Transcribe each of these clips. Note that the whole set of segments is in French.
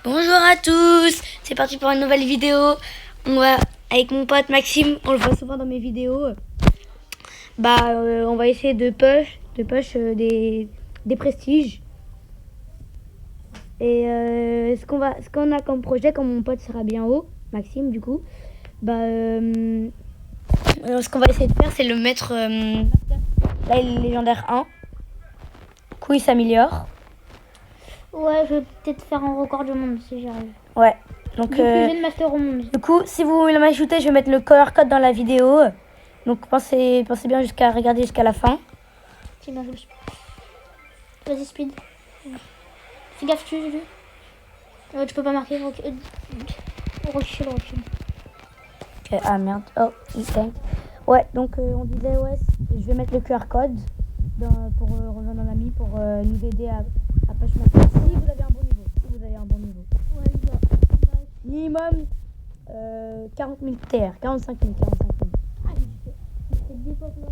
Bonjour à tous, c'est parti pour une nouvelle vidéo. On va avec mon pote Maxime, on le voit souvent dans mes vidéos. On va essayer de push des prestiges. Et ce qu'on a comme projet, quand mon pote sera bien haut, Maxime du coup, ce qu'on va essayer de faire, c'est le mettre là il est légendaire 1. Du coup il s'améliore. Ouais, je vais peut-être faire un record du monde si j'arrive. Ouais. Donc, Du plus jeune master au monde. Du coup, si vous voulez m'ajouter, je vais mettre le QR code dans la vidéo. Donc pensez bien jusqu'à regarder jusqu'à la fin. C'est bien, vas-y, speed. Fais gaffe, tu peux pas marquer. Recule. Ok, ah merde. Oh, thanks. Ouais, donc on disait, ouais, je vais mettre le QR code pour rejoindre un ami pour nous aider à push master. Si vous avez un bon niveau. Ouais, il va. Minimum 40 000 TR, 45 000. Ah, il fait des potes là.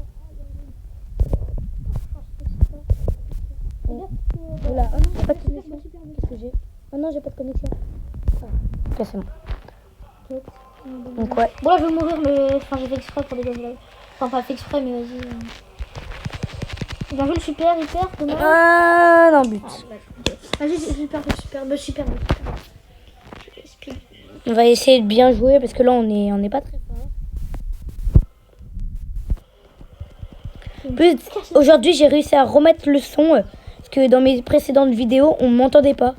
Oula, oh non, j'ai pas de connexion. Qu'est-ce que j'ai? Oh non, j'ai pas de connexion. Ah. Ok, c'est bon. Donc ouais. Bon là je vais mourir mais j'ai fait exprès pour des gars là. Enfin pas fait exprès mais vas-y. Bien joué le super dommage. Ah non but. Vas-y super. On va essayer de bien jouer parce que là on est pas très fort. Plus aujourd'hui j'ai réussi à remettre le son parce que dans mes précédentes vidéos on m'entendait pas.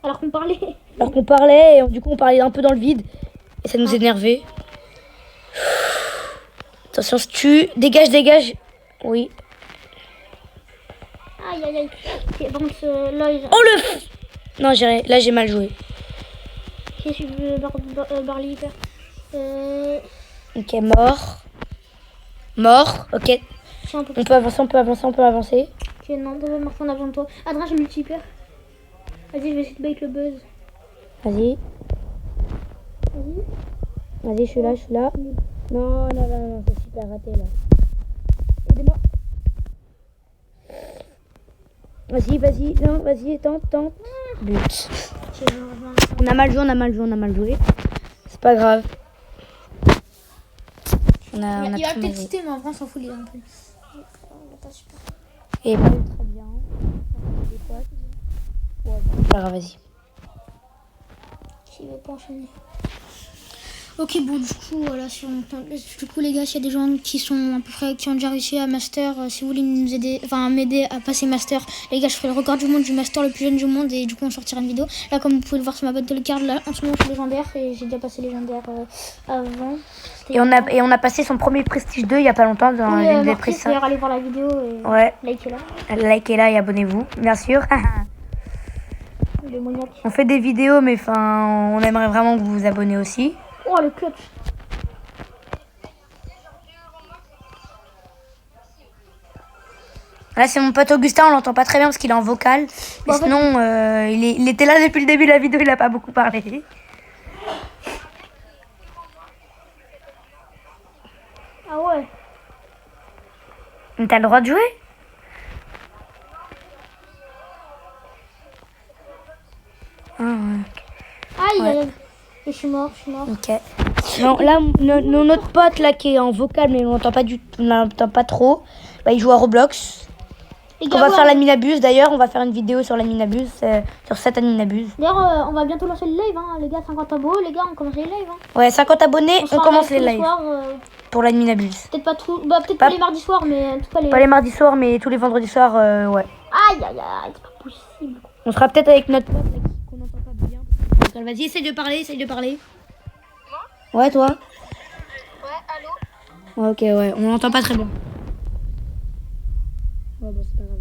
Alors qu'on parlait et du coup on parlait un peu dans le vide et ça nous énervait. Attention, se tue. Dégage. Oui. Aïe. Okay, bon, là, Oh le... Non, là j'ai mal joué. Ok, je veux Barley hyper. Ok, mort. Ok. On peut avancer. Ok, non, t'as pas marqué en avant de toi. Adrien, j'ai multi hyper. Vas-y, je vais essayer de bait le buzz. Vas-y, je suis là. Non, c'est super raté là. Aidez-moi. Vas-y, tente. But. On a mal joué. C'est pas grave. Il va peut-être citer, mais en vrai, on s'en fout, les gars. Et pas très bien. Ouais, pas grave, vas-y. Qui veut pas enchaîner. Ok, bon, du coup, voilà, les gars, s'il y a des gens qui sont à peu près, qui ont déjà réussi à master, si vous voulez nous aider, m'aider à passer master, les gars, je ferai le record du monde du master le plus jeune du monde et du coup, on sortira une vidéo. Là, comme vous pouvez le voir sur ma boîte de carte, là, en ce moment, je suis légendaire et j'ai déjà passé légendaire avant. Et on a passé son premier Prestige 2 il y a pas longtemps dans l'une des prestiges. D'ailleurs, allez voir la vidéo et ouais. likez-la. Et abonnez-vous, bien sûr. On fait des vidéos, mais on aimerait vraiment que vous vous abonnez aussi. Oh, le clutch. Là, c'est mon pote Augustin, on l'entend pas très bien parce qu'il est en vocal. Mais sinon, il était là depuis le début de la vidéo, il a pas beaucoup parlé. Ah ouais. T'as le droit de jouer? Ah ouais. Aïe. Je suis mort. Ok. Non, là, notre pote là qui est en vocal, mais on l'entend pas trop. Il joue à Roblox. On va faire la minabuse d'ailleurs, on va faire une vidéo sur la minabuse, sur cette minabuse. D'ailleurs, on va bientôt lancer le live, les gars, 50 abos, les gars, on commence les lives. Ouais, 50 abonnés, on commence les lives. Pour la minabuse. Peut-être pas tout, peut-être pas les mardis soirs, mais en tout cas pas les mardis soirs, mais tous les vendredis soirs, ouais. Aïe, c'est pas possible. On sera peut-être avec notre pote qu'on n'entend pas bien. Vas-y, essaye de parler. Moi? Ouais, toi? Ouais, allô? Ouais, ok, ouais, on l'entend pas très bien. Ouais, bon, c'est pas grave.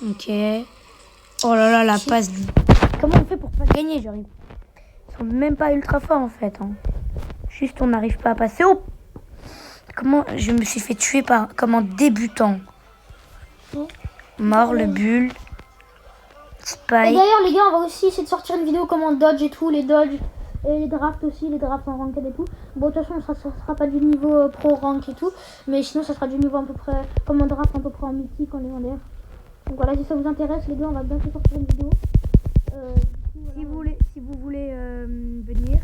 Ok. Oh là là, la passe. Comment on fait pour pas gagner, genre? Ils sont même pas ultra forts en fait. Juste on n'arrive pas à passer. Oh! Comment je me suis fait tuer comme un débutant. Mort le bulle. Et Spike. d'ailleurs, les gars, on va aussi essayer de sortir une vidéo comment dodge et tout, les dodge et les drafts aussi, les drafts en ranked et tout. Bon, de toute façon, ça sera pas du niveau pro rank et tout, mais sinon, ça sera du niveau à peu près, comme on draft à peu près en mythique, en légendaire. Donc voilà, si ça vous intéresse, les gars, on va bientôt sortir une vidéo. Si vous voulez venir.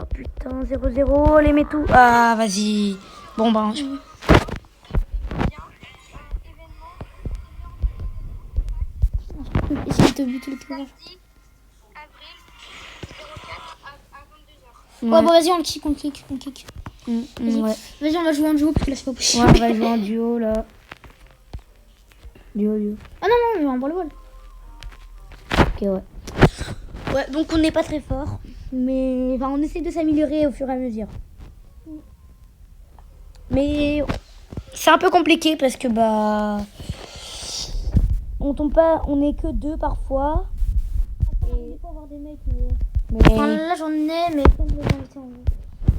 Oh putain, 0-0, les met tout. Ah, vas-y. Bon, ben. Essayer de buter les tours. Ouais, Ouais, bon, vas-y, on clique. ouais. Vas-y, on va jouer en duo parce que là, c'est pas possible. Ouais, on va jouer en duo là. Duo. Ah non, on va en ball. Ok, ouais. Ouais, donc on n'est pas très fort. Mais enfin, on essaie de s'améliorer au fur et à mesure. Mais c'est un peu compliqué parce que bah. On tombe pas, on est que 2 parfois. Il faut avoir des mecs, mais. Mais Enfin, là, j'en ai, mais comme les invités en vrai.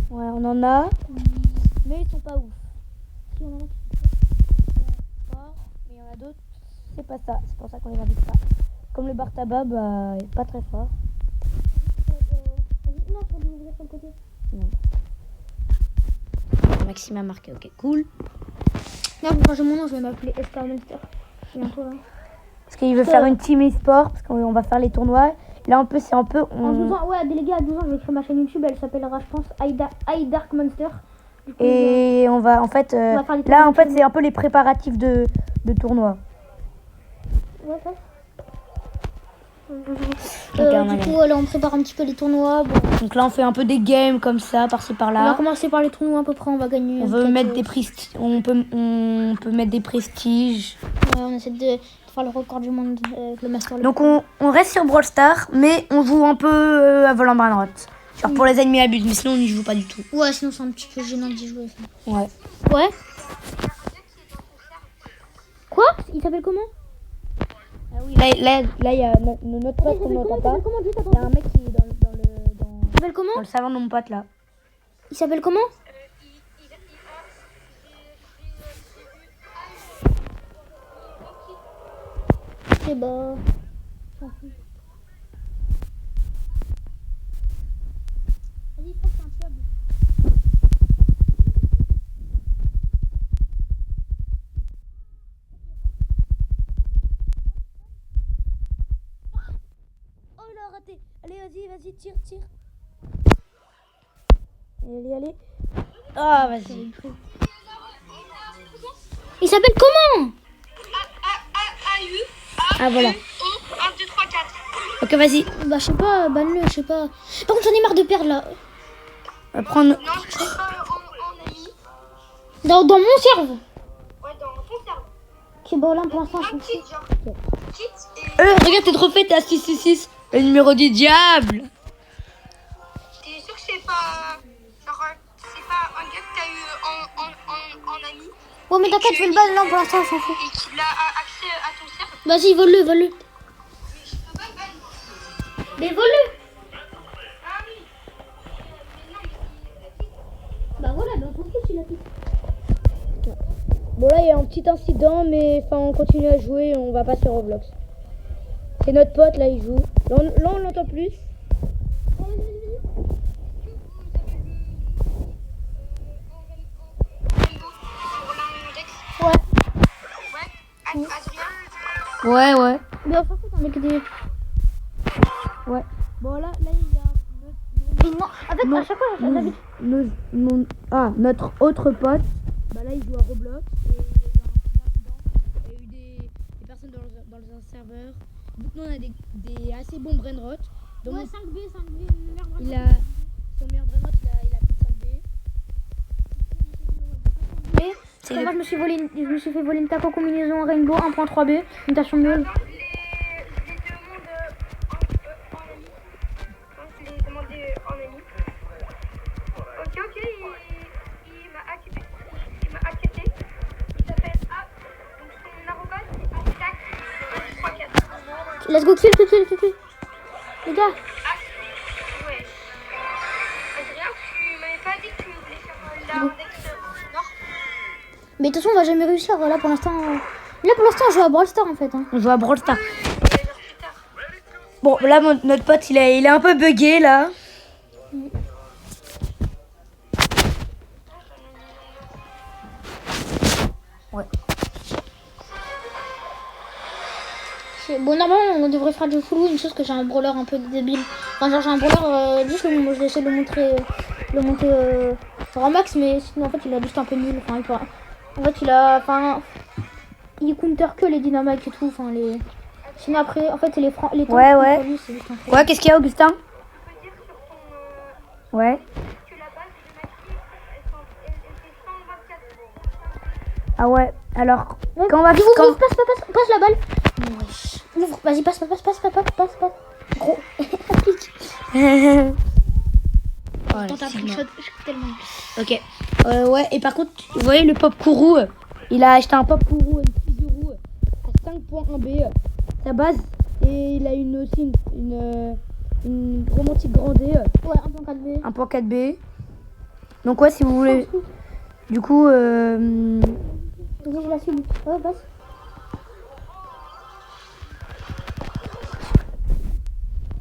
ouais, on en a. Mais ils sont pas ouf. Si, on en a qui Fort, mais il y en a d'autres, c'est pas ça. C'est pour ça qu'on les invite pas. Comme le Bartaba, bah, il est pas très fort. Non, tu vas nous ouvrir sur le côté. Non. Maxime a marqué, ok, cool. Non, quand j'ai mon nom, je vais m'appeler Estar Monster. Bientôt, là. Parce qu'il veut faire une team e-sport, parce qu'on va faire les tournois. Là, un peu, c'est un peu. En 12 ans, ouais, délégué à 12 ans, je vais créer ma chaîne YouTube. Elle s'appellera, je pense, I Dark Monster. Du coup, Et on va, en fait, on va faire les là, tournois en fait, de c'est un peu les préparatifs de tournois. ouais, ça. un Du malin. coup, là, on prépare un petit peu les tournois. Bon, Donc là, on fait un peu des games comme ça, par-ci on va par-là. commencer par les tournois à peu près. On va gagner. On veut peut-être, mettre des on peut mettre des prestiges. ouais, on essaie de faire le record du monde avec le Master. Donc on reste sur Brawl Stars, mais on joue un peu à volant Brainrot. Genre pour les ennemis à but, mais sinon on n'y joue pas du tout. Ouais, sinon c'est un petit peu gênant d'y jouer. Ouais. Ouais. Quoi? Il s'appelle comment? Ah oui, là il y a notre pote qu'on n'entend pas. Il y a un mec qui est Il s'appelle comment? dans le salon de mon pote là. Il s'appelle comment? Eh bah. Vas-y, faut que c'est intuable. Oh il a raté. Allez vas-y, tire. Allez. Ah vas-y. Il s'appelle comment? Ah voilà. 1, 2, 3, 4. Ok vas-y. Bah, je sais pas, banne-le, je sais pas. Par contre, j'en ai marre de perdre là. On va prendre. Non, je sais pas en ami. Dans mon cerveau. Ouais, dans ton cerveau. Ok, bon, là pour l'instant, je Un suis. kit, genre. Kit et. Regarde tes trophées, t'es à 666. Le numéro du diable. T'es sûr que c'est pas. Genre, c'est pas un gars que t'as eu en ami Ouais, mais t'inquiète, je vais le ban là pour l'instant, on s'en fout. et qu'il a accès à ton cerveau. Vas-y, vole-le. Mais je peux pas le ban. Mais vole-le. Ah oui. Mais non, mais Bah voilà, bah on s'en fout s'il a tout. Bon là il y a un petit incident, mais enfin on continue à jouer et on va pas sur Roblox. C'est notre pote là, il joue. Là on l'entend plus. Ouais. Ouais. Adrien. Ouais. Mais on s'en fout, on est que des. Ouais. Bon là il y a Mais non, en fait, à chaque fois, j'habite. notre autre pote. Bah là il joue à Roblox et il y a eu un petit incident. Il y a eu des personnes dans un serveur. Donc nous on a des assez bons brainrot. Donc Ouais, 5B, merde. il a son meilleur brainrot, il a plus de 5B. Parce que moi, je me suis fait voler une taco combinaison Rainbow 1.3B, une tâche mieux. Je les demande en ami. Je les demandé en ami. Ok, il m'a accepté. Il s'appelle A. Donc son arrobase c'est attaque 3, 4. Let's go kill tout de suite. Les gars. Ouais. Adrien, tu m'avais pas dit que tu voulais faire l'index nord. Mais de toute façon, on va jamais réussir. Là, pour l'instant, Là, pour l'instant, on joue à Brawl Stars en fait. Hein. On joue à Brawl Stars. Et genre plus tard. Bon, là, notre pote, il est un peu bugué, là. Ouais. Bon, normalement, on devrait faire du full win, chose que j'ai un brawler un peu débile. Enfin, genre, j'ai un brawler, juste je vais essayer de le monter en max, mais sinon, en fait, il a juste un peu nul. Enfin, en fait, il counter que les dynamiques et tout. Enfin, sinon, après, en fait, les tanks Ouais. contre lui, c'est juste un peu... Ouais, qu'est-ce qu'il y a, Augustin? Tu peux dire sur ton. Ouais. Que la base de Maxime, elle fait 124. Ah ouais, alors, Ouais. quand on va... Ouvre, quand- ouvre, passe la balle. Ouvre, vas-y, passe. Gros. Oh, Attends, t'as pris le shot, je suis tellement... Ok. Ouais, et par contre, vous voyez le Pop Kourou, il a acheté un Pop Kourou, une 6 euros, à 5.1B, sa base, et il a aussi une romantique grandée, Ouais, 1.4B. 1.4B. Donc ouais, si vous voulez, du coup, Vas-y, je la suis. Ouais, passe.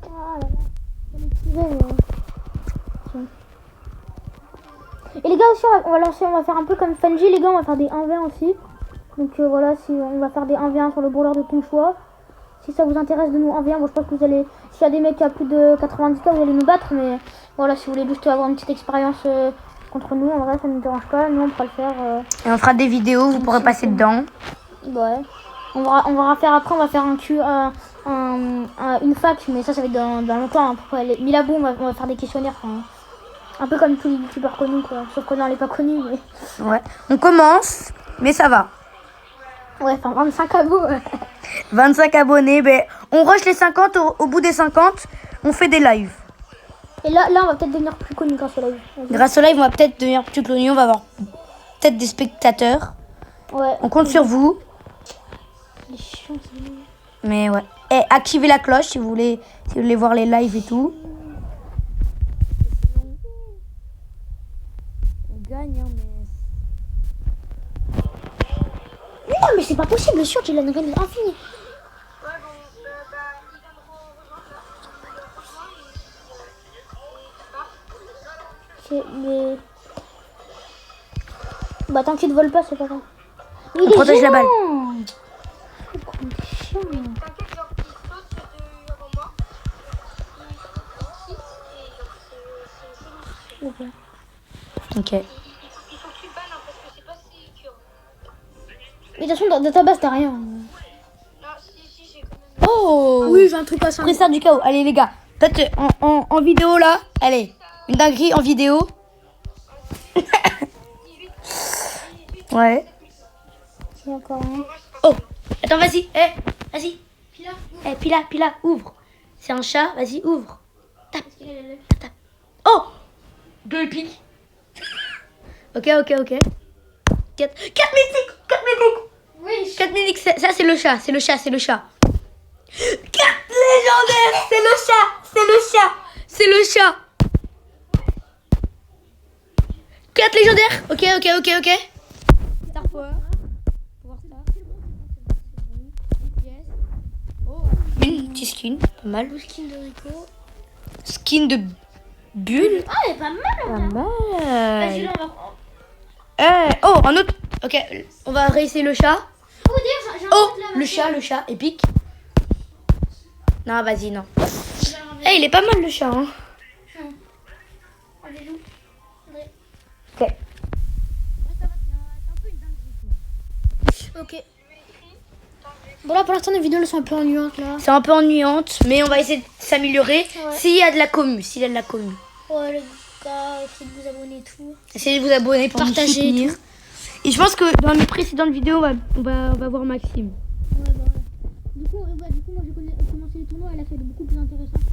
Ah là là. Elle est tirée, tiens. Et les gars aussi, on va faire un peu comme Fungi, les gars, on va faire des 1v1 aussi. Donc voilà, si on va faire des 1v1 sur le brawler de ton choix. Si ça vous intéresse de nous 1v1, bon, je pense que vous allez, s'il y a des mecs à plus de 90k, vous allez nous battre. Mais voilà, si vous voulez juste avoir une petite expérience contre nous, en vrai, ça ne nous dérange pas. Nous, on pourra le faire. et on fera des vidéos, vous pourrez passer dedans. Ouais. On va faire après, on va faire une fac, mais ça va être dans longtemps. Hein, pour les Milabou, on va faire des questionnaires. Enfin, un peu comme tous les youtubeurs connus, quoi. Sauf qu'on n'est pas connus, mais... Ouais. On commence, mais ça va. Ouais, enfin, 25 abos. 25 abonnés, ben, on rush les 50, au bout des 50, on fait des lives. Et là, on va peut-être devenir plus connus grâce au live. Vas-y. Grâce au live, on va peut-être devenir plus connus, on va avoir peut-être des spectateurs. Ouais. On compte sur vous. Il est chiant, c'est bon. Mais ouais. Et activez la cloche si vous voulez voir les lives et tout. On gagne, hein, mais... Non, mais c'est pas possible, sûr, j'ai la reine infinie. Ouais, bon, il vient de rejoindre le Mais... Bah, tant qu'il te vole pas, c'est pas grave. Mais On protège la balle. Comment t'es chiant. T'inquiète, genre, il saute devant moi. Il kick et genre, c'est Ok. Ok. Il faut que tu le bannes, hein, parce que c'est pas si dur. Mais de toute façon, dans ta base, t'as rien. Non, si, j'ai quand même. Oh Oui, j'ai un truc à ça. Pressard du chaos. Allez les gars. Peut-être en vidéo là. Allez. Une dinguerie en vidéo. Ouais. J'ai encore un. Oh. Attends, vas-y. Vas-y. Pila, ouvre. C'est un chat. Vas-y, ouvre. Tape. Oh. Deux pics. Ok. 4 mythiques. Oui. 4 mythiques. Ça, c'est le chat. 4 légendaires. C'est le chat. 4 légendaires. Ok. Star Power. Une petite skin, pas mal. Skin de Rico. Skin de bulle. Ah, elle est pas mal. Pas Vas-y, mal. là, on va. Oh, un autre. Ok, on va réessayer le chat. Oh, d'ailleurs, j'ai un Oh, truc là, le chat, épique. Non, vas-y, non. Il est pas mal le chat, hein. Ok. Ok. Bon, là, pour l'instant, les vidéos elles sont un peu ennuyantes, là. C'est un peu ennuyante, mais on va essayer de s'améliorer Ouais. s'il y a de la commu. Ouais, les gars, essayez de vous abonner et tout. Essayez de vous abonner pour nous Partagez et soutenir. Et je pense que dans les précédentes vidéos, on va voir Maxime. Ouais, bah ouais. Du coup, moi j'ai commencé les tournois, elle a fait de beaucoup plus intéressant. Parce que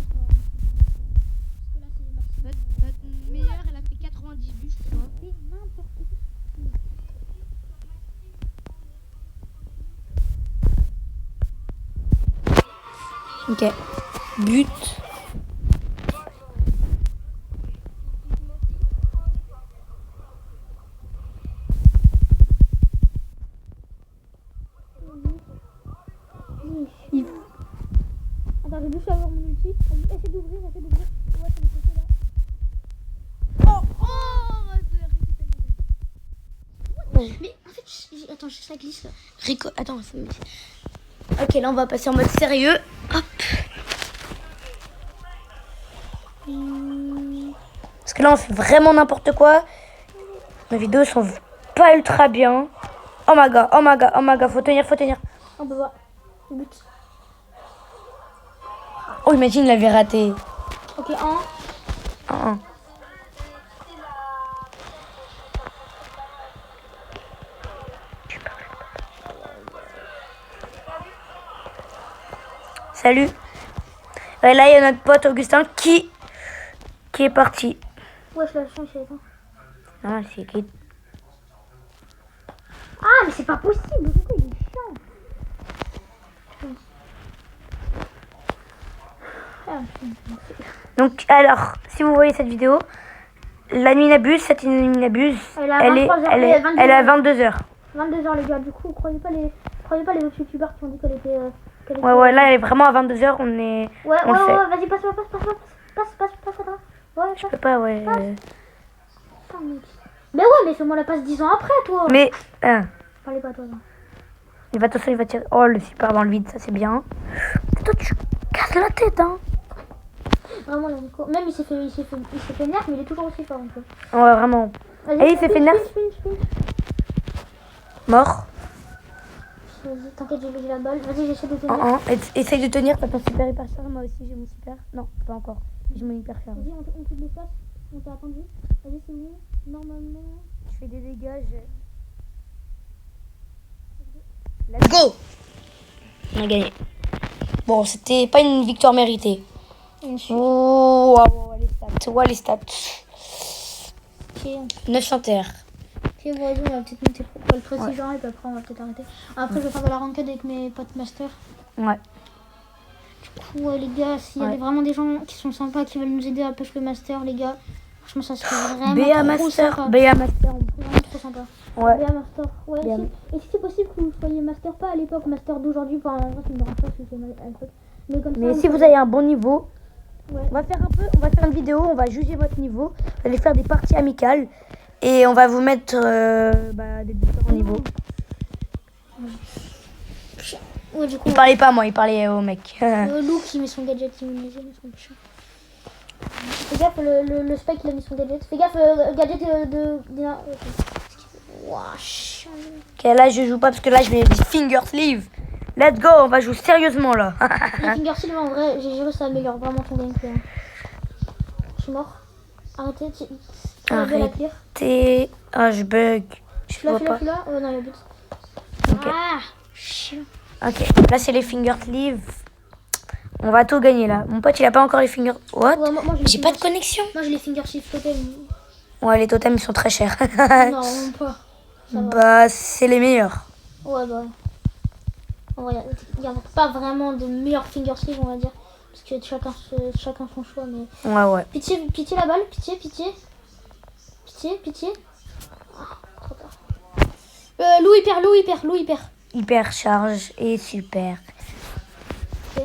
là, c'est Maxime. Notre meilleure, elle a fait 90 buts, je crois. Et n'importe quoi. Ok. But. j'arrive juste à avoir mon ulti. Essaye d'ouvrir. Ouais, c'est le côté là. Mais en fait, attends, ça glisse là. Rico, attends, ça me... Ok, là on va passer en mode sérieux. Hop. Parce que là on fait vraiment n'importe quoi. Nos vidéos sont pas ultra bien. Oh my god, faut tenir. On peut voir. Le but. Oh, imagine, il avait raté. Ok, 1-1. Salut. Et là, il y a notre pote Augustin qui est parti. Ouais, je la change, attends. Non, c'est qui? Ah, mais c'est pas possible. Pourquoi il est chiant? Donc, alors, si vous voyez cette vidéo, la nuit n'abuse, cette nuit n'abuse, elle est à 22h. 22h, les gars. Du coup, croyez pas les autres youtubeurs qui ont dit qu'elle était. Ouais, là, elle est vraiment à 22h, on est... Ouais, on le fait. vas-y, passe, attends. Ouais, Je peux pas, ouais. Putain, mec. Mais ouais, mais fais-moi la passe 10 ans après, toi. Mais, Parlez pas, toi. Là. il va tirer. Oh, le super dans le vide, ça c'est bien. Toi, tu casses la tête, hein. Vraiment, là, Nico. Même il s'est fait nerf, mais il est toujours aussi fort, un peu. Ouais, vraiment. Vas-y, Et il s'est fait nerf. sprint. Mort. Vas-y, t'inquiète, j'ai la balle. Vas-y, j'essaie de tenir. Essaye de tenir, t'as ton super hyper cher. Moi aussi, j'ai mon super. Non, pas encore. J'ai mon hyper cher. Vas-y, on te le passe. On t'a attendu. Vas-y, c'est bon. Normalement. Je fais des dégâts. Let's go! On a gagné. Bon, c'était pas une victoire méritée. Oh, les stats. Ok. 900 TR. Ok, vas-y, on va peut-être monter pour le précision et puis après on va peut-être arrêter. Après, je vais faire de la ranked avec mes potes master. Ouais. Du coup, les gars, s'il y a vraiment des gens qui sont sympas, qui veulent nous aider à push le master, les gars, franchement, ça serait vraiment BA trop Master. sympa. BA Master. Vraiment trop sympa. Ouais. BA Master. Ouais, BA. et si c'est possible que vous soyez master, pas à l'époque, master d'aujourd'hui, enfin, en vrai, ça me dérange pas si c'est à l'époque. Mais comme Mais ça, si vous avez un bon niveau, ouais. on va faire une vidéo, on va juger votre niveau, vous allez faire des parties amicales et on va vous mettre des différents niveaux. Ouais, du coup, Il parlait pas à moi, il parlait au mec. Lou qui met son gadget immunisé, mais son chiant. Fais gaffe, le Spike il a mis son gadget. Fais gaffe, gadget de. Ouah, chiant. Ok, là je joue pas parce que là je mets des finger sleeve. Let's go, on va jouer sérieusement là. Les finger sleeve en vrai, j'ai géré, ça améliore vraiment ton gameplay. Hein. Je suis mort. Arrêtez, tu la clear. Ah, je bug. Je vois pas. Là oh non, il y a but. Ok. Ah, chiant. Ok, là c'est les finger sleeve. On va tout gagner là. Mon pote il a pas encore les finger. What? Ouais, moi, J'ai pas de connexion. Moi j'ai les finger sleeve totem. Ouais, les totems ils sont très chers. Non, même pas. Bah, c'est les meilleurs. Ouais, bah. En vrai, il n'y a pas vraiment de meilleurs finger sleeve, on va dire. Parce que chacun son choix, mais. Ouais. Pitié la balle, pitié. Ah, trop tard. Loup hyper. Hyper charge et super. Ok.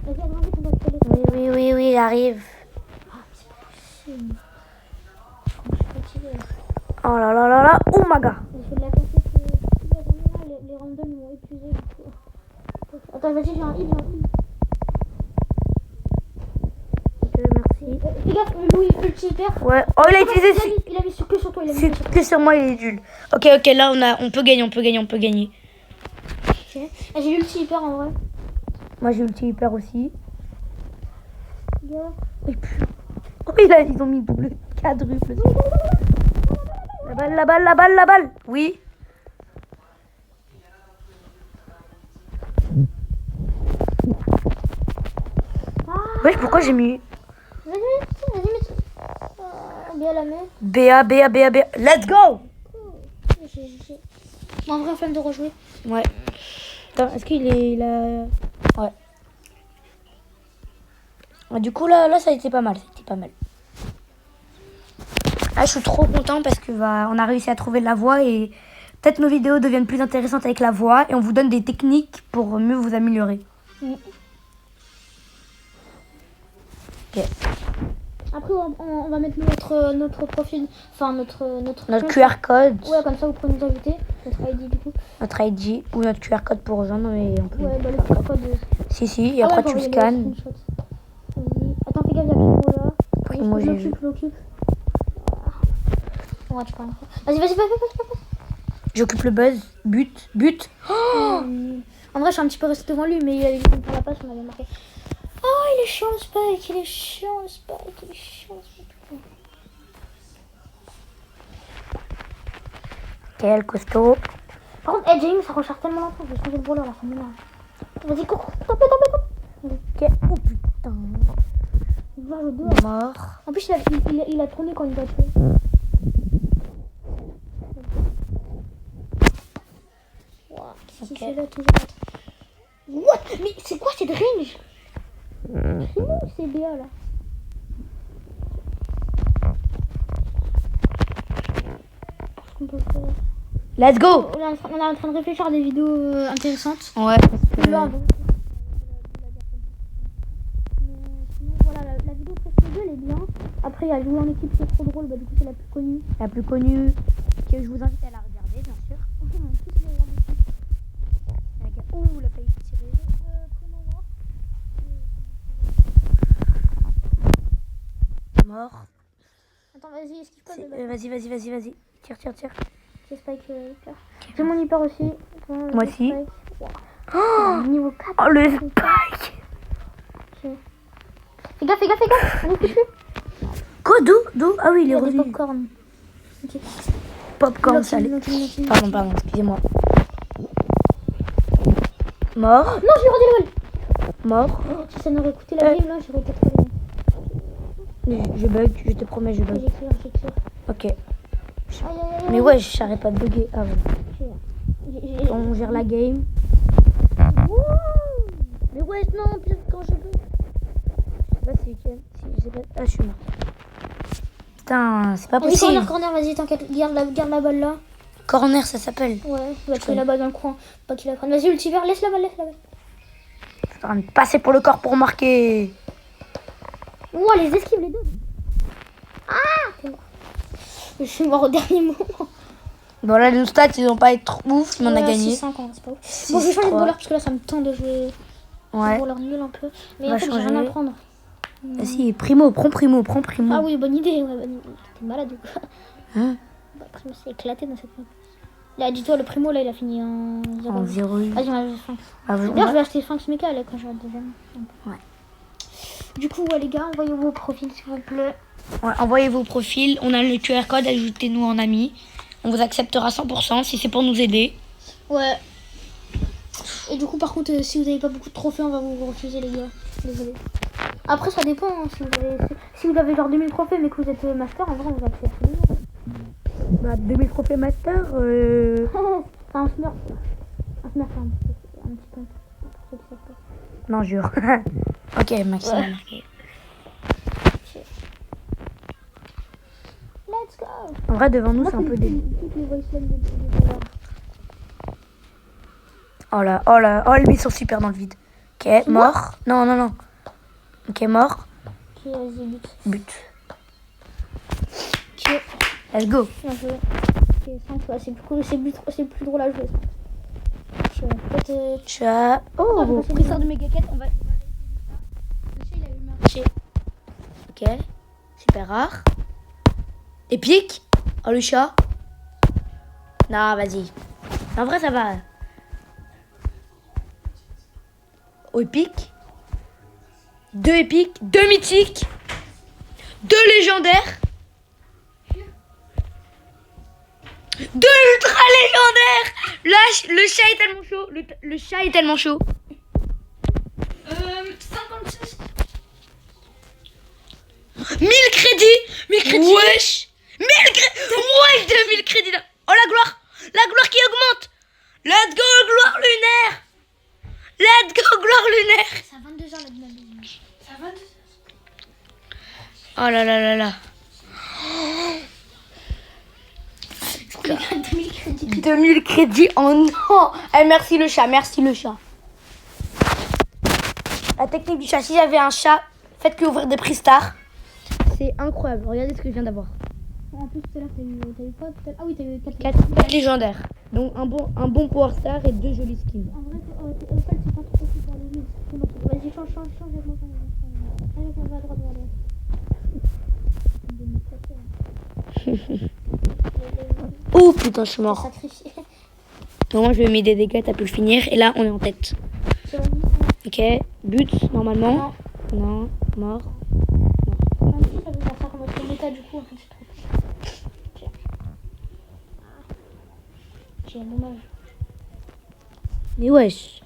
Vas-y, agrandis ton boîte télé. Oui, j'arrive. Ah, c'est pas possible. Je suis fatiguée. Oh là. Oh my god. J'ai fait de la cassette toute la journée là, les randoms m'ont épuisé du coup. Attends, vas-y, j'ai un heal. Ok, merci. Fais gaffe, Louis, ulti hyper. Ouais. Oh, il a utilisé. Il a mis que sur toi, C'est que sur moi, il est nul. Ok, là on peut gagner. Ok. Ah, j'ai l'ulti hyper en vrai. Moi j'ai ulti hyper aussi. Gars. Oh, ils ont mis double quadruple. La balle. Oui. Wesh, pourquoi j'ai mis Vas-y, mets. Bien la main. BA. Let's go. Bon, en vrai, flemme de rejouer. Ouais. Attends, est-ce qu'il a... Ouais. Ah, du coup, là, ça a été pas mal. Ah, je suis trop content parce que on a réussi à trouver la voie et peut-être nos vidéos deviennent plus intéressantes avec la voix et on vous donne des techniques pour mieux vous améliorer. Ok. Après, on va mettre notre profil, enfin notre QR code, Ouais, comme ça vous pouvez nous inviter. Notre ID du coup. notre ID ou notre QR code pour rejoindre. Mais on peut... Ouais, bah le QR code. Si, et après tu le scannes. Vas-y. Attends, fais gaffe, il y a Primo là. Primo, j'ai vu. Je l'occupe. Ouais, tu parles. Vas-y, vas-y. J'occupe le buzz. But. En vrai, je suis un petit peu restée devant lui, mais il avait dit pour la passe, on avait marqué. Oh, il est chiant le Spike, Quel costaud. Par contre, James, ça recharge tellement longtemps, je vais changer de voleur là, ça m'énerve. Vas-y, cours, top. Ok. Oh putain. Il va le dos. Mort. En plus, il a tourné quand il va tuer. Wow, qu'est-ce qu'il fait là, toujours. What? Mais c'est quoi cette range? C'est où c'est BA là? Qu'est-ce qu'on peut faire? Let's go. On est en train de réfléchir à des vidéos intéressantes. Ouais. Là, donc, sinon, voilà, la vidéo presque 2 elle est bien. Après, il y a jouer en équipe, c'est trop drôle. Bah, du coup, c'est la plus connue. La plus connue, que je vous invite à la regarder, bien sûr. Ouh, il a failli tirer. Mort. Attends, vas-y, esquive pas. Vas-y. Tire. C'est Spike hyper. J'ai mon hyper aussi. Attends, Moi aussi. Wow. Oh, Niveau 4. oh le spike. Ok. Fais gaffe. On est foutu. Quoi, d'où? Ah oui, il est Il y a des revenu. popcorn. Ok. Popcorn salé. Lock-in. Pardon, excusez-moi. Mort. Non, je lui ai redit le vol. Mort. Si ça n'aurait coûté la game, là, j'aurais été trop bien. Je bug, je te promets, je bug. J'ai clear. Ok. Aïe. Mais ouais, j'arrête pas de bugger. Ah ouais. On gère la game. Mais ouais, non, pire quand je bug. Je sais pas si je sais pas. Ah, je suis mort. Putain, c'est pas possible. Corner, vas-y, t'inquiète. Garde la balle là. Corner, ça s'appelle. Ouais, tu vas tuer la balle dans le coin. Pas qu'il la prenne. Vas-y, ultivert, laisse la balle. Je suis en train de passer pour le corps pour marquer. Ouah, les esquives, les deux. Ah, t'es mort. Je suis mort au dernier moment. Bon, là, nos stats, ils vont pas être ouf, mais on a gagné. 6-5, c'est pas ouf. Bon, je vais changer de voleur parce que là, ça me tente de jouer. Ouais. Voleur nul un peu. Mais On en va fait, j'ai rien à changer. prendre. Si, prends Primo. Ah oui, bonne idée. Ouais, t'es malade ou quoi? Hein? Bah, Primo s'est éclaté dans cette map. Là, dis-toi, le Primo, là, il a fini en 0. En 0. Vas-y, on va acheter Sphinx. Ah, D'ailleurs, je vais acheter Sphinx Mecha là, quand j'aurai le deuxième. Ouais. Du coup, les gars, envoyez vos profils, s'il vous plaît. Ouais, envoyez vos profils. On a le QR code, ajoutez-nous en amis. On vous acceptera 100% si c'est pour nous aider. Ouais. Et du coup, par contre, si vous n'avez pas beaucoup de trophées, on va vous refuser, les gars. Désolé. Après, ça dépend. Hein, si vous avez genre 2000 trophées, mais que vous êtes master, en vrai, on va le faire tous les jours. Bah, 2000 trophées master. C'est un smurf. Un smurf, un petit peu. Pour ceux qui savent pas. Non, jure. Ok, Maxime. Ouais. Let's go. En vrai, devant nous, c'est un peu des. Toutes les voice lines de voleurs. Oh, les billes sont super dans le vide. Ok, mort. Non. Ok, mort. Ok, vas-y, But. Ok. Let's go. Bien joué. Ok, 5, ouais, c'est plus cool, c'est plus drôle à jouer. Ça. Peut-être. Chat. Oh, bon. presseur de méga quête, on va. Le chat, il a eu marché. Ok, super rare. Épique. Oh, le chat. Non, vas-y. En vrai, ça va. Oh, épique. 2 épiques, 2 mythiques, 2 légendaires, 2 ultra légendaires. Là, le chat est tellement chaud. Le chat est tellement chaud. 56. 1000 crédits. Wesh. 1000 crédits. Wesh, 2000 crédits. Oh, la gloire. La gloire qui augmente. Let's go, gloire lunaire. Let's go, gloire lunaire. Ça a 22 heures la dynamique. Ça a 22 Oh là là là là. heures. 2000 crédits. 2000 crédits. Oh non. Eh, merci le chat. La technique du chat. Si j'avais un chat, Faites que ouvrir des prix stars. C'est incroyable. Regardez ce que je viens d'avoir. En plus, tout à l'heure, t'as eu quoi tout à l'heure? Ah oui, t'as eu 4 4 légendaires. Donc un bon Power Star et 2 jolis skins. En vrai, c'est pas trop aussi pour les vides. Vas-y, change. Avec moi, allez, on va à droite, Oh putain, je suis mort. Sacrifié. Normalement, je vais mettre des dégâts, t'as pu le finir. Et là, on est en tête. C'est bon. Ok, but, normalement. Non, mort. Non, si, ça veut faire ça comme autre méta, du coup, en fait, c'est trop cool. J'ai dommage. Mais wesh,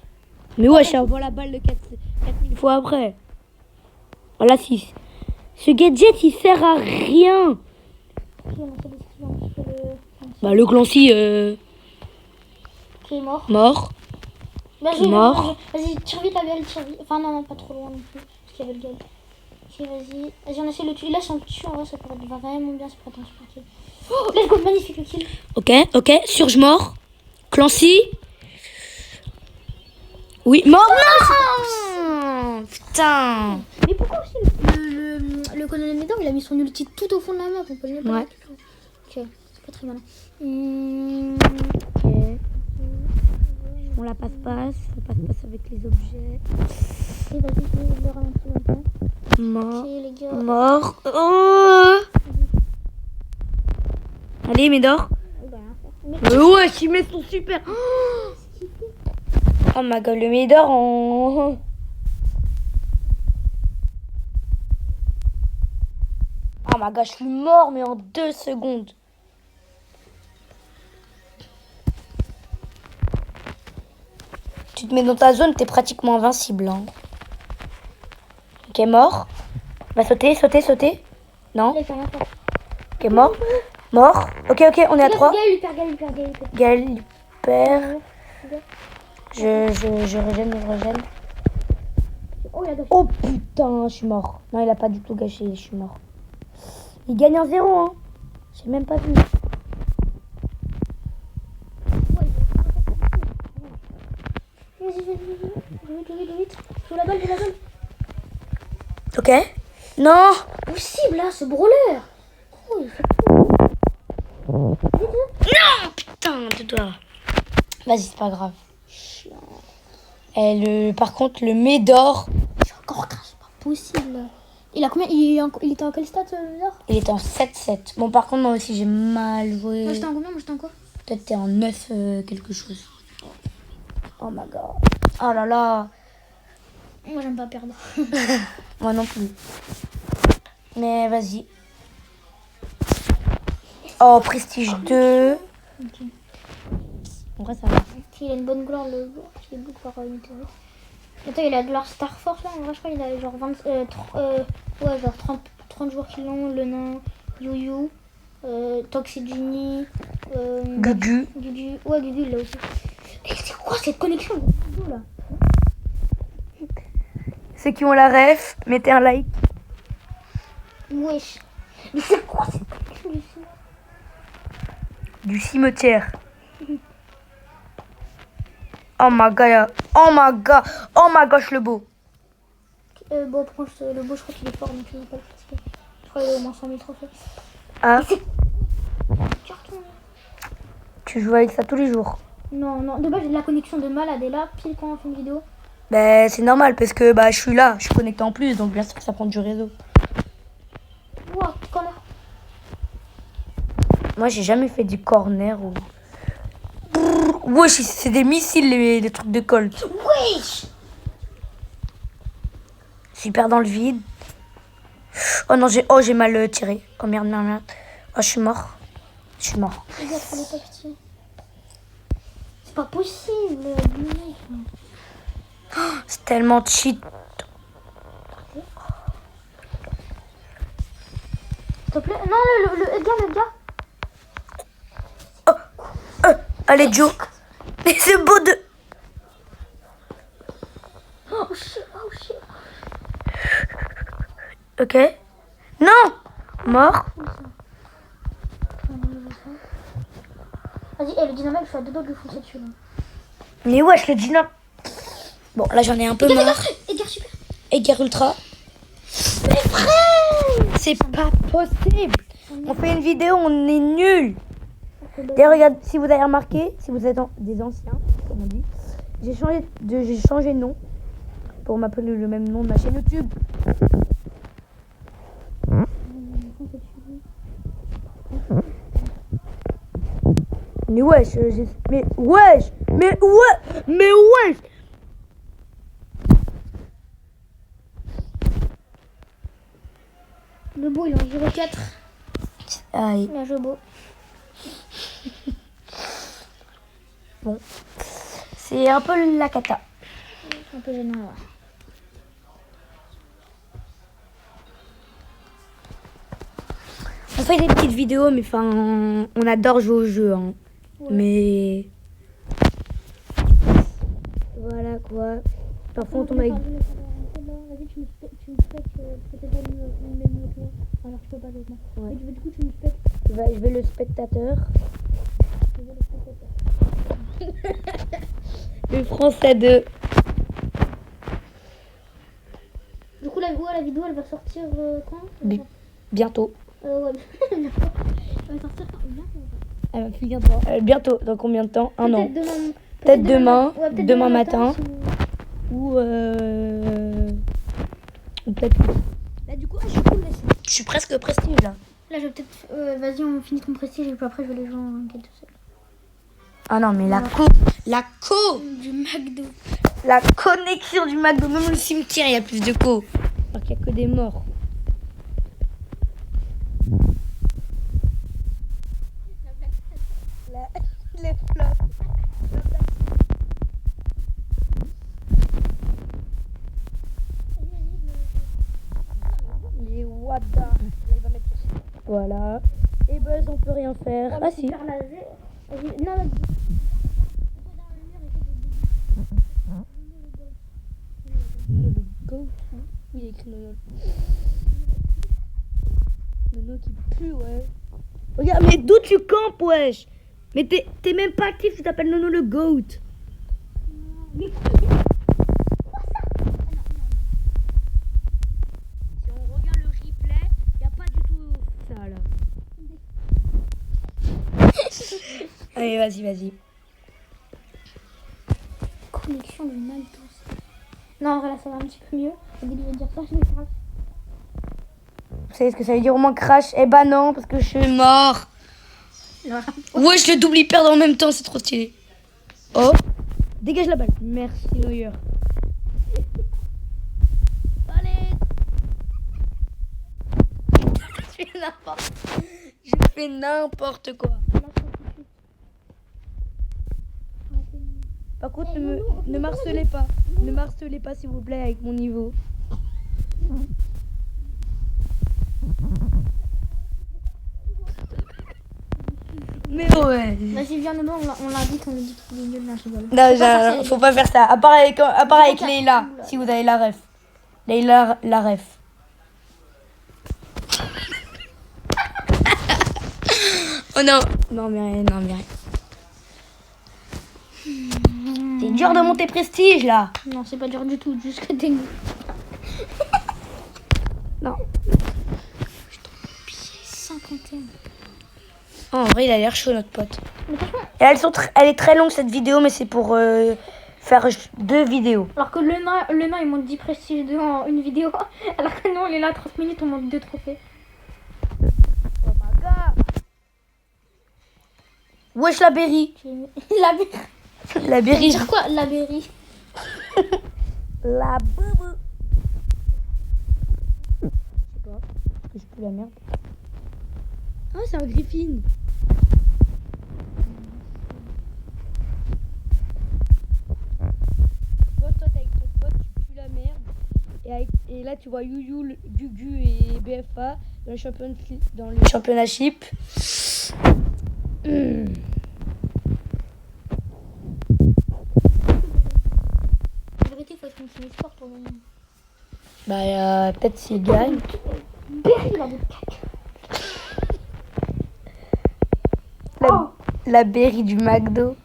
envoie la balle de 4000 fois après. Voilà, 6. Ce gadget, il sert à rien. Ok, on a fait des skills un petit peu Bah, le Clancy, qui est mort. mort. Vas-y, Mort. vas-y, tire vite la gueule, tire vite. Enfin, non, pas trop loin non plus, parce qu'il y avait le gueule. Ok, vas-y, on essaie de le tuer. Là, si on le tue, en vrai, ça pourrait être vraiment bien, ça pourrait être un super kill. Oh, let's go, magnifique le kill. Ok, Surge mort. Clancy. Oui, mort. Non. Putain. Mais pourquoi aussi le colonel Médor, il a mis son ulti tout au fond de la map, on peut le mettre. Ouais. Ok, c'est pas très malin. Ok. On la passe-passe. On passe-passe avec les objets. Et vas-y, je le ralentis maintenant. Mort. Ok, les gars. Mort. Oh. Allez, Médor. On va rien faire. Ouais, il met son super. Oh my god, le Médor en. Oh my god, je suis mort, mais en 2 secondes. Tu te mets dans ta zone, t'es pratiquement invincible. Hein. Ok, mort. Va sauter. Non. Il fait rien faire. Ok, mort. Ok, on est à 3. Gaël, il perd. Gaël, il perd. Je régène. Oh, il a gâché. Oh putain, je suis mort. Non, il a pas du tout gâché, je suis mort. Il gagne en 0, hein. J'ai même pas vu. Vas-y. Vite. Joue la balle. Ok. Non. Possible, là, ce brawler. Oh, il fait Non, putain, de toi. Vas-y, c'est pas grave. Par contre, le Médor, C'est encore grave, c'est pas possible. Il a combien? Il était en quel stade, Médor? il est en 7-7. Bon, par contre, moi aussi, j'ai mal joué. Moi, j'étais en combien? Moi, j'étais en quoi? Peut-être t'es en 9 quelque chose. Oh my god. Oh là là. Moi, j'aime pas perdre. Moi non plus. Mais vas-y. Oh, prestige 2. Ok. En vrai, ça va. Il a une bonne gloire, le joueur qui est book par une théorie. Attends, il a de gloire Star Force là. En vrai, je crois qu'il a genre 30 joueurs qui l'ont. Le nain, Yu, Toxic Genie, Gugu. Gugu. Ouais, Gugu, il l'a aussi. Et c'est quoi cette connexion de Gugu là? Ceux qui ont la ref, mettez un like. Wesh. Mais c'est quoi cette connexion ici? Du cimetière. Oh my gosh, le beau. Bon, par contre, le beau, je crois qu'il est fort, donc je vais pas le fatiguer. Je crois qu'il a au moins 100 000 trophées. Ah, Mais c'est carton. tu joues avec ça tous les jours. Non, de base, j'ai de la connexion de malade. Et là, pile quand on fait une vidéo. Ben, c'est normal parce que je suis là, je suis connecté en plus, donc bien sûr que ça prend du réseau. Wow, corner. Moi, j'ai jamais fait du corner ou. Wesh, c'est des missiles les trucs de Colt. Wesh. Super dans le vide. Oh non, j'ai mal tiré. Oh merde. Oh, je suis mort. Les gars, prenez pas pitié. C'est pas possible. C'est tellement cheat. S'il te plaît. Non, le gars. Allez, Joe. Mais c'est beau de. Oh shit. Ok. Non. Mort. Vas-y, le dynamite, je suis à deux doigts de lui foncer dessus là. Mais wesh, le dynamite. Bon, là, j'en ai un peu marre. Edgar super. Edgar Ultra. c'est pas possible. On fait une vidéo, on est nuls. Et regarde, si vous avez remarqué, si vous êtes des anciens, comme on dit, j'ai changé de nom pour m'appeler le même nom de ma chaîne YouTube. Mais wesh, mais wesh, mais wesh. Le beau, il est en 04. Aïe. Il a joué beau. Bon, c'est un peu la cata. Un peu gênant, ouais. On fait des petites vidéos, mais enfin, on adore jouer au jeu, hein. Ouais. Mais voilà quoi. Parfois on tombe avec. Vas-y, tu me spec, peut-être pas le même mot que moi. Alors je peux pas avec moi. Ouais. Et du coup, tu me spec. Je vais le spectateur. Le français 2. Du coup, la vidéo, elle va sortir quand Bientôt. Ouais, bientôt. Elle va sortir quand Elle va plus bientôt. Bientôt. Dans combien de temps? Un an. Peut-être demain. Ouais, peut-être Demain matin. Ou peut-être. Là du coup, je suis presque prestige là. Là, je vais peut-être. Vas-y, on finit ton prestige et puis après, je vais les gens en quête tout seul. Ah non, mais la Du McDo. la connexion du McDo, même le cimetière, il y a plus de co. Alors qu'il n'y a que des morts. Les flops. Les wada. Là, il va mettre ceci. Voilà. Et Buzz, on peut rien faire. Ah si. Non, Go. Oui, il y a écrit Nono. Nono qui pue, ouais. Regarde, mais d'où tu campes, wesh? Mais t'es même pas actif, tu t'appelles Nono le GOAT. mais Si on regarde le replay, y a pas du tout ça là. Allez, vas-y. connexion de McDo. Non, en vrai, là, ça va un petit peu mieux. Au début, je vais dire ça, je vais faire. Vous savez ce que ça veut dire au moins crash? Eh bah non, parce que je suis mort. Ouais, je le double hyper en même temps, c'est trop stylé. Oh, dégage la balle. Merci Neuer. Allez. Je fais n'importe quoi. Par contre, ne m'harcelez pas. Ne m'harcelez pas, s'il vous plaît, avec mon niveau. Mais ouais. Vas-y, viens, Nono, on l'invite, on lui dit qu'il est nul, là, je rigole. Non, faut pas faire ça. À part avec Leïla, si vous avez la ref. Leïla, la ref. Oh non. Non, mais rien. C'est dur de monter prestige, là. Non, c'est pas dur du tout, juste que t'es nul. Non. 51. Oh, en vrai, il a l'air chaud, notre pote. Mais franchement, Et elle est très longue, cette vidéo, mais c'est pour faire 2 vidéos. alors que le nain, il monte 10 prestiges en une vidéo, alors que non, il est là 30 minutes, on monte 2 trophées. Oh my god. Wesh, la Berry. La berry. La Berry. Dire quoi, la berry? La boubou. Je sais pas. Je pue la merde. Ah, c'est un Griffin. Toi, t'es avec ton pote, tu pues la merde. Et là, tu vois Youyou, Gugu et BFA dans le championship. En vérité, il faut continuer le sport pour le moment. Bah, peut-être s'il gagne. Berry, il a des caca. La Berry du McDo.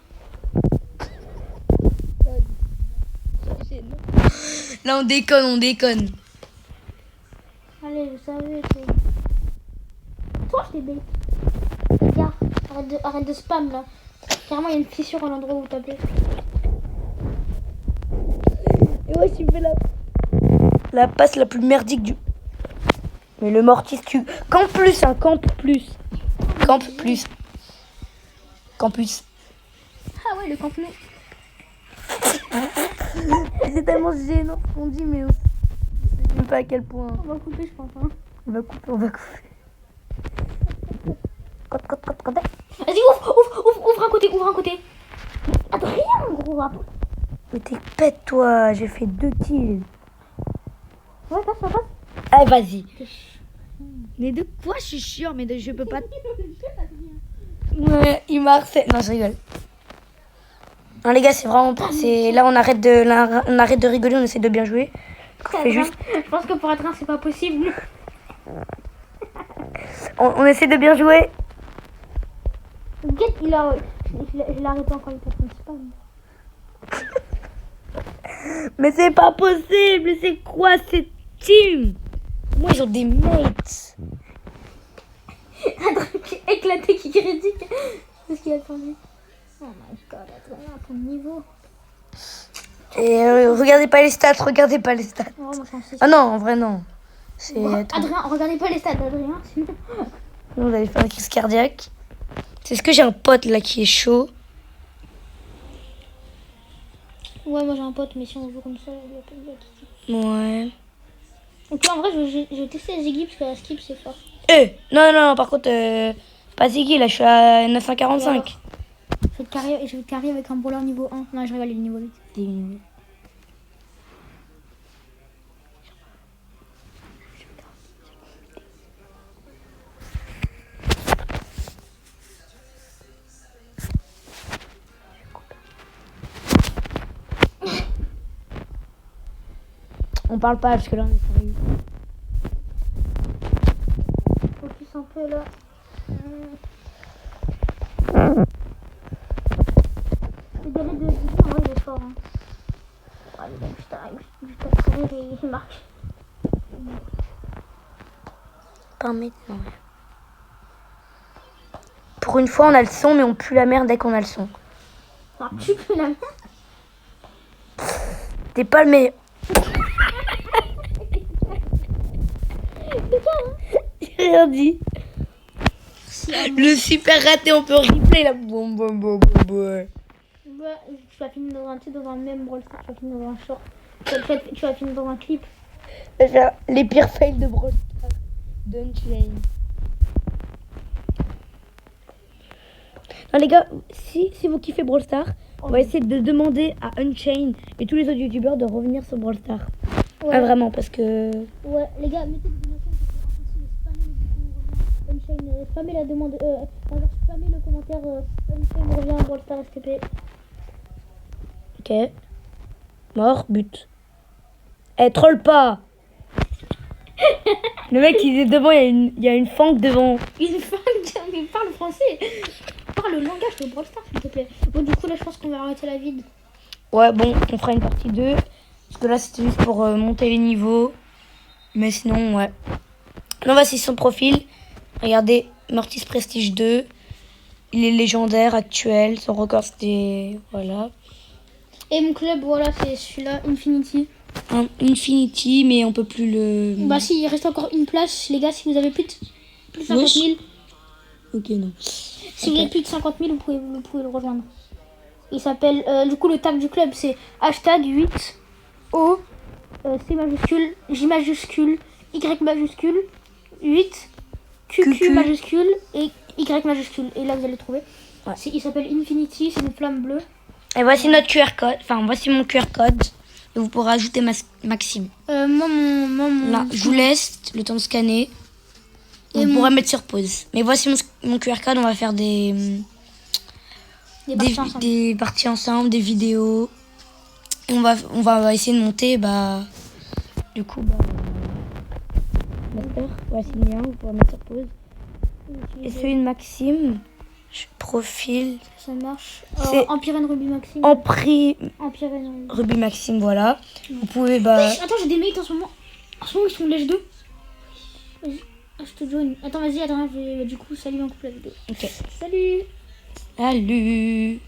Là, on déconne. Allez, je savais, toi. toi, je t'ai bait. Regarde, arrête de spam là. Carrément, il y a une fissure à l'endroit où t'appelais. Et ouais, tu me fais la passe la plus merdique du. Mais le Mortis, tu. Camp plus, hein, camp plus. Camp plus. Campus. Ah ouais, le campus. C'est tellement gênant ce qu'on dit, mais on sait même pas à quel point. On va couper, je pense. Hein. On va couper. Quand Vas-y, ouvre un côté. Adrien, gros. Mais t'es pète, toi. J'ai fait 2 kills. Ouais, passe. Allez, vas-y. Mais de quoi je suis chiant, mais je peux pas. Ouais, il m'a harcelé. Non, je rigole. Non, les gars, c'est vraiment. Là, on arrête de rigoler, on essaie de bien jouer. On fait juste. Je pense que pour Adrien, c'est pas possible. On essaie de bien jouer. Get, je l'ai arrêté encore, il passe pas. Mais c'est pas possible. C'est quoi cette team? Moi, ils ont des mates. Adrien qui est éclaté, qui critique. C'est ce qu'il a attendu. Oh my god, Adrien, à ton niveau. Et regardez pas les stats. Oh, moi, j'en sais. Ah non, en vrai, non. Adrien, regardez pas les stats d'Adrien, sinon. On allait faire une crise cardiaque. C'est ce que j'ai un pote là qui est chaud. Ouais, moi j'ai un pote, mais si on joue comme ça, il y a pas de Ouais. Donc là, en vrai, je vais tester Ziggy parce que la skip c'est fort. Non, par contre, pas Ziggy, là je suis à 945. Je vais te carrer avec un brawler niveau 1. Non, je rigole, il est niveau 8. On parle pas parce que là on est sérieux. Focus un peu là. Le galet de Ziggy, en vrai, il est fort. Hein. Ouais, il a juste à courir et il marque. Pas maintenant. Pour une fois, on a le son, mais on pue la merde dès qu'on a le son. Enfin, tu peux la mettre. T'es pas le meilleur. J'ai rien dit. Le super raté, on peut replay là. Ouais, tu vas finir dans un même Brawl Stars, tu vas finir dans un short. Tu vas finir dans un clip. Les pires fails de Brawl Stars. Dunchain. Non les gars, si vous kiffez Brawl Stars, on va essayer de demander à Unchained et tous les autres youtubeurs de revenir sur Brawl Stars. Ouais. Ah vraiment, parce que... Ouais, les gars, mettez des donations pour Unchained, spammez la demande, spammez le commentaire Unchained revient à Brawl Stars STP. Ok. Mort, but. Troll pas. Le mec il est devant, il y a une fangue devant. Il parle français. Parle le langage de Brawl Stars, s'il te plaît. Bon, du coup, là, je pense qu'on va arrêter la vide. Ouais, bon, on fera une partie 2. Parce que là, c'était juste pour monter les niveaux. Mais sinon, ouais. Non, voici son profil. Regardez, Mortis Prestige 2. Il est légendaire, actuel. Son record, c'était... Voilà. Et mon club, voilà, c'est celui-là, Infinity. Infinity, mais on peut plus le... Bah si, il reste encore une place, les gars, si vous avez plus de 50 000. Ok, non. Si vous avez plus de 50 000, vous pouvez le rejoindre. Il s'appelle, du coup, le tag du club, c'est hashtag 8 O, C majuscule, J majuscule, Y majuscule, 8, QQ majuscule et Y majuscule. Et là, vous allez le trouver. Ouais. Il s'appelle Infinity, c'est une flamme bleue. Et voici notre QR code. Enfin, voici mon QR code. Et vous pourrez ajouter Maxime. Moi, mon... Là, je vous laisse le temps de scanner. Et vous pourrez mettre sur pause. Mais voici mon QR code. On va faire des parties ensemble, des vidéos. Et on va essayer de monter, du coup, Master. Voici le lien, vous pourrez mettre sur pause. Et celui de Maxime, profil. Ça marche. C'est Empire Ruby Maxime. Empire Empire Ruby. Ruby Maxime, voilà. Vous pouvez, Attends, j'ai des mates en ce moment. En ce moment, ils sont lèche 2. Vas-y. Ah, je te join. Attends, vas-y, attends, du coup, salut, on coupe la vidéo. Ok. Salut. Salut.